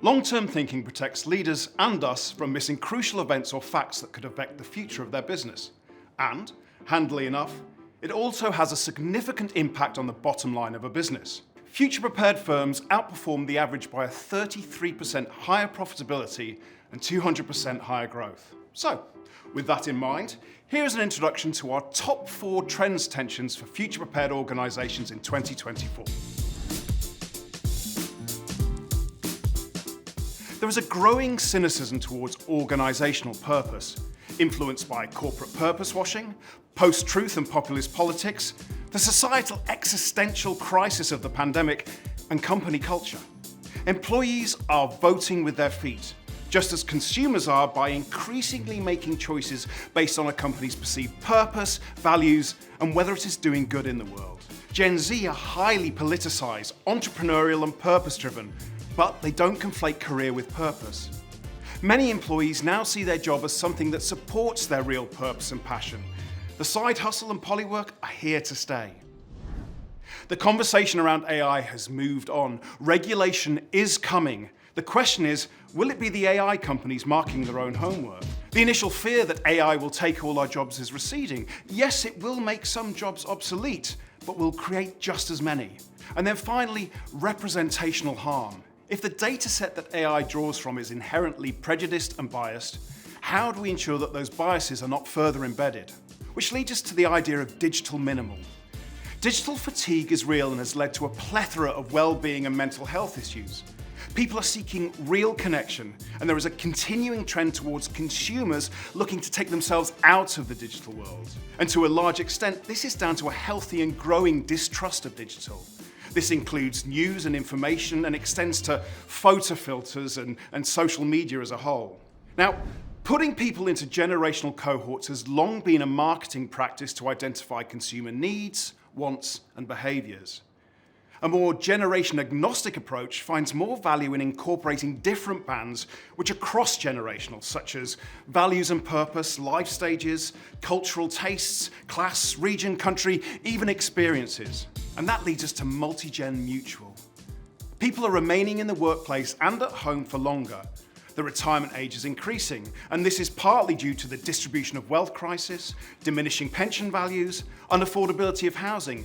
Long-term thinking protects leaders and us from missing crucial events or facts that could affect the future of their business. And, handily enough, it also has a significant impact on the bottom line of a business. Future-prepared firms outperform the average by a 33% higher profitability and 200% higher growth. So, with that in mind, here's an introduction to our top 4 trends tensions for future-prepared organizations in 2024. There is a growing cynicism towards organizational purpose, influenced by corporate purpose washing, post-truth and populist politics, the societal existential crisis of the pandemic, and company culture. Employees are voting with their feet, just as consumers are by increasingly making choices based on a company's perceived purpose, values, and whether it is doing good in the world. Gen Z are highly politicized, entrepreneurial, and purpose-driven, but they don't conflate career with purpose. Many employees now see their job as something that supports their real purpose and passion. The side hustle and polywork are here to stay. The conversation around AI has moved on. Regulation is coming. The question is, will it be the AI companies marking their own homework? The initial fear that AI will take all our jobs is receding. Yes, it will make some jobs obsolete, but will create just as many. And then finally, representational harm. If the data set that AI draws from is inherently prejudiced and biased, how do we ensure that those biases are not further embedded? Which leads us to the idea of digital minimal. Digital fatigue is real and has led to a plethora of well-being and mental health issues. People are seeking real connection, and there is a continuing trend towards consumers looking to take themselves out of the digital world. And to a large extent, this is down to a healthy and growing distrust of digital. This includes news and information and extends to photo filters and social media as a whole. Now, putting people into generational cohorts has long been a marketing practice to identify consumer needs, wants, and behaviors. A more generation-agnostic approach finds more value in incorporating different bands which are cross-generational, such as values and purpose, life stages, cultural tastes, class, region, country, even experiences. And that leads us to multi-gen mutual. People are remaining in the workplace and at home for longer. The retirement age is increasing, and this is partly due to the distribution of wealth crisis, diminishing pension values, unaffordability of housing,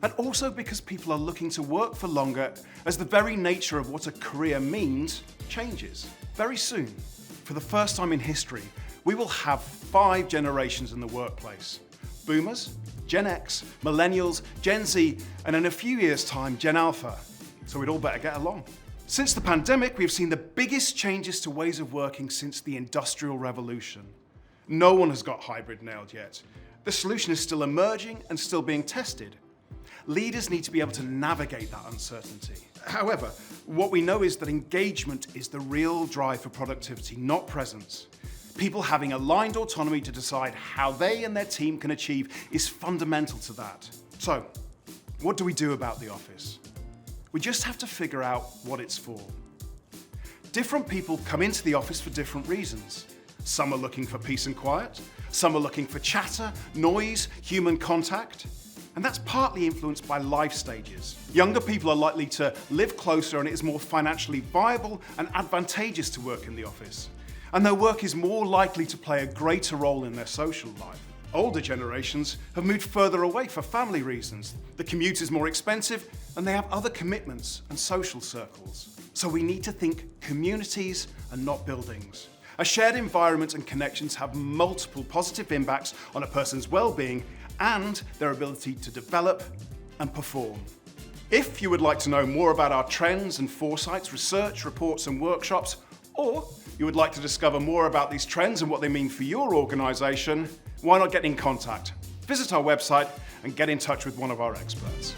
and also because people are looking to work for longer as the very nature of what a career means changes. Very soon, for the first time in history, we will have 5 generations in the workplace. Boomers, Gen X, Millennials, Gen Z, and in a few years' time, Gen Alpha. So we'd all better get along. Since the pandemic, we've seen the biggest changes to ways of working since the Industrial Revolution. No one has got hybrid nailed yet. The solution is still emerging and still being tested. Leaders need to be able to navigate that uncertainty. However, what we know is that engagement is the real drive for productivity, not presence. People having aligned autonomy to decide how they and their team can achieve is fundamental to that. So, what do we do about the office? We just have to figure out what it's for. Different people come into the office for different reasons. Some are looking for peace and quiet, some are looking for chatter, noise, human contact, and that's partly influenced by life stages. Younger people are likely to live closer and it is more financially viable and advantageous to work in the office. And their work is more likely to play a greater role in their social life. Older generations have moved further away for family reasons. The commute is more expensive and they have other commitments and social circles. So we need to think communities and not buildings. A shared environment and connections have multiple positive impacts on a person's well-being and their ability to develop and perform. If you would like to know more about our trends and foresights, research, reports and workshops, or you would like to discover more about these trends and what they mean for your organization, why not get in contact? Visit our website and get in touch with one of our experts.